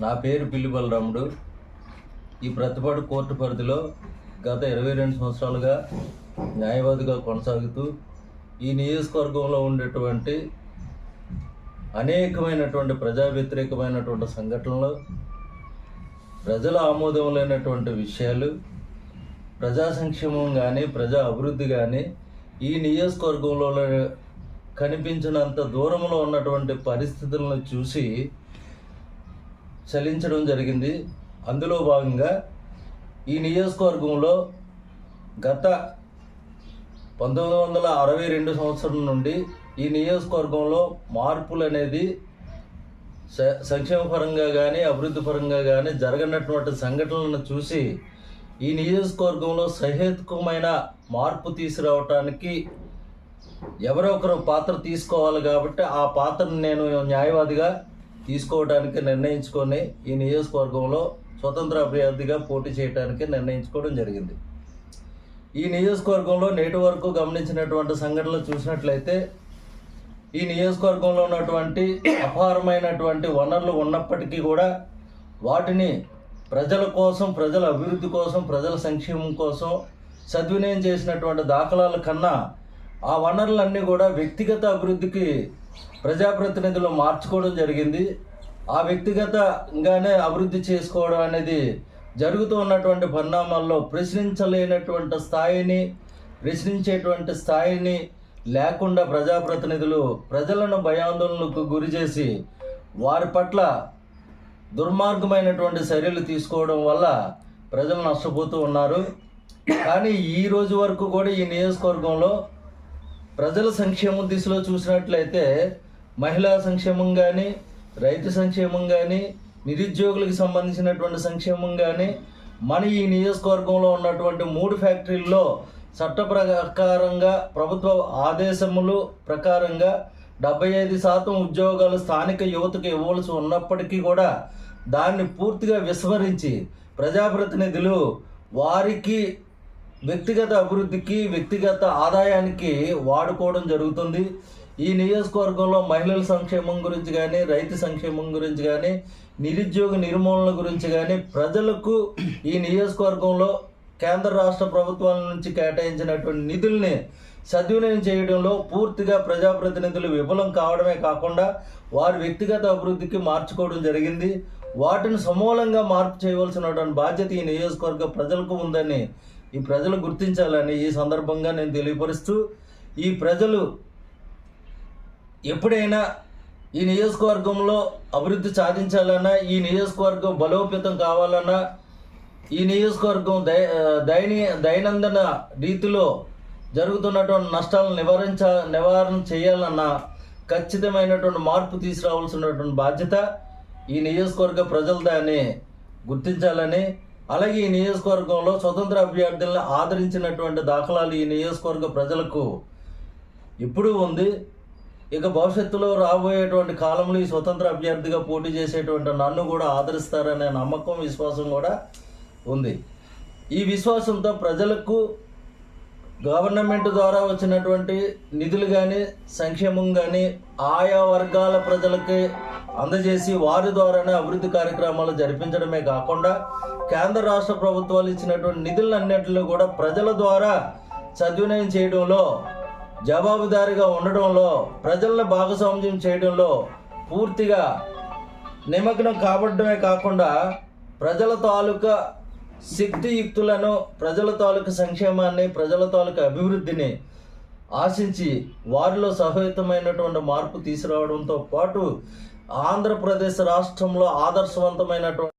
నా పేరు పిల్లి బలరాముడు. ఈ ప్రతిపాడు కోర్టు పరిధిలో గత 22 సంవత్సరాలుగా న్యాయవాదిగా కొనసాగుతూ ఈ నియోజకవర్గంలో ఉండేటువంటి అనేకమైనటువంటి ప్రజా వ్యతిరేకమైనటువంటి సంఘటనలు, ప్రజల ఆమోదం లేనటువంటి విషయాలు, ప్రజా సంక్షేమం కానీ ప్రజా అభివృద్ధి కానీ ఈ నియోజకవర్గంలో కనిపించినంత దూరంలో ఉన్నటువంటి పరిస్థితులను చూసి చలించడం జరిగింది. అందులో భాగంగా ఈ నియోజకవర్గంలో గత 1962 సంవత్సరం నుండి ఈ నియోజకవర్గంలో మార్పులు అనేది సంక్షేమ పరంగా కానీ అభివృద్ధి పరంగా కానీ జరగనటువంటి సంఘటనలను చూసి ఈ నియోజకవర్గంలో సహేతుకమైన మార్పు తీసుకురావటానికి ఎవరో ఒకరు పాత్ర తీసుకోవాలి. కాబట్టి ఆ పాత్రను నేను న్యాయవాదిగా తీసుకోవడానికి నిర్ణయించుకొని ఈ నియోజకవర్గంలో స్వతంత్ర అభ్యర్థిగా పోటీ చేయడానికి నిర్ణయించుకోవడం జరిగింది. ఈ నియోజకవర్గంలో నేటి వరకు గమనించినటువంటి సంఘటనలు చూసినట్లయితే ఈ నియోజకవర్గంలో ఉన్నటువంటి అపారమైనటువంటి వనరులు ఉన్నప్పటికీ కూడా వాటిని ప్రజల కోసం, ప్రజల అభివృద్ధి కోసం, ప్రజల సంక్షేమం కోసం సద్వినియోగం చేసినటువంటి దాఖలాల కన్నా ఆ వనరులన్నీ కూడా వ్యక్తిగత అభివృద్ధికి ప్రజాప్రతినిధులు మార్చుకోవడం జరిగింది. ఆ వ్యక్తిగతంగానే అభివృద్ధి చేసుకోవడం అనేది జరుగుతూ ఉన్నటువంటి పరిణామాల్లో ప్రశ్నించేటువంటి స్థాయిని లేకుండా ప్రజాప్రతినిధులు ప్రజలను భయాందోళనకు గురి చేసి వారి పట్ల దుర్మార్గమైనటువంటి చర్యలు తీసుకోవడం వల్ల ప్రజలు నష్టపోతూ ఉన్నారు. కానీ ఈ రోజు వరకు కూడా ఈ నియోజకవర్గంలో ప్రజల సంక్షేమం దిశలో చూసినట్లయితే మహిళా సంక్షేమం కానీ, రైతు సంక్షేమం కానీ, నిరుద్యోగులకు సంబంధించినటువంటి సంక్షేమం కానీ, మన ఈ నియోజకవర్గంలో ఉన్నటువంటి 3 ఫ్యాక్టరీల్లో చట్ట ప్రకారంగా ప్రభుత్వ ఆదేశములు ప్రకారంగా 75% ఉద్యోగాలు స్థానిక యువతకు ఇవ్వాల్సి ఉన్నప్పటికీ కూడా దాన్ని పూర్తిగా విస్మరించి ప్రజాప్రతినిధులు వారికి వ్యక్తిగత అభివృద్ధికి, వ్యక్తిగత ఆదాయానికి వాడుకోవడం జరుగుతుంది. ఈ నియోజకవర్గంలో మహిళల సంక్షేమం గురించి కానీ, రైతు సంక్షేమం గురించి కానీ, నిరుద్యోగ నిర్మూలన గురించి కానీ ప్రజలకు ఈ నియోజకవర్గంలో కేంద్ర రాష్ట్ర ప్రభుత్వాల నుంచి కేటాయించినటువంటి నిధుల్ని సద్వినియోగం చేయడంలో పూర్తిగా ప్రజాప్రతినిధులు విఫలం కావడమే కాకుండా వారి వ్యక్తిగత అభివృద్ధికి మార్చుకోవడం జరిగింది. వాటిని సమూలంగా మార్పు చేయవలసినటువంటి బాధ్యత ఈ నియోజకవర్గ ప్రజలకు ఉందని ఈ ప్రజలు గుర్తించాలని ఈ సందర్భంగా నేను తెలియపరుస్తూ, ఈ ప్రజలు ఎప్పుడైనా ఈ నియోజకవర్గంలో అభివృద్ధి సాధించాలన్నా, ఈ నియోజకవర్గం బలోపేతం కావాలన్నా, ఈ నియోజకవర్గం దైనందిన రీతిలో జరుగుతున్నటువంటి నష్టాలను నివారణ చేయాలన్నా ఖచ్చితమైనటువంటి మార్పు తీసుకురావాల్సినటువంటి బాధ్యత ఈ నియోజకవర్గ ప్రజలు దాన్ని గుర్తించాలని, అలాగే ఈ నియోజకవర్గంలో స్వతంత్ర అభ్యర్థులను ఆదరించినటువంటి దాఖలాలు ఈ నియోజకవర్గ ప్రజలకు ఇప్పుడు ఉంది. ఇక భవిష్యత్తులో రాబోయేటువంటి కాలంలో ఈ స్వతంత్ర అభ్యర్థిగా పోటీ చేసేటువంటి నన్ను కూడా ఆదరిస్తారనే నమ్మకం, విశ్వాసం కూడా ఉంది. ఈ విశ్వాసంతో ప్రజలకు గవర్నమెంట్ ద్వారా వచ్చినటువంటి నిధులు కానీ, సంక్షేమం కానీ ఆయా వర్గాల ప్రజలకి అందజేసి వారి ద్వారానే అభివృద్ధి కార్యక్రమాలు జరిపించడమే కాకుండా కేంద్ర రాష్ట్ర ప్రభుత్వాలు ఇచ్చినటువంటి నిధులన్నింటిలో కూడా ప్రజల ద్వారా సద్వినియోగం చేయడంలో, జవాబుదారీగా ఉండడంలో, ప్రజలను భాగస్వామ్యం చేయడంలో పూర్తిగా నిమగ్నం కాబడమే కాకుండా ప్రజల తాలూకా శక్తియుక్తులను, ప్రజల తాలూకా సంక్షేమాన్ని, ప్రజల తాలూకా అభివృద్ధిని ఆశించి వారిలో సహేతుకమైనటువంటి మార్పు తీసుకురావడంతో పాటు ఆంధ్రప్రదేశ్ రాష్ట్రంలో ఆదర్శవంతమైనటువంటి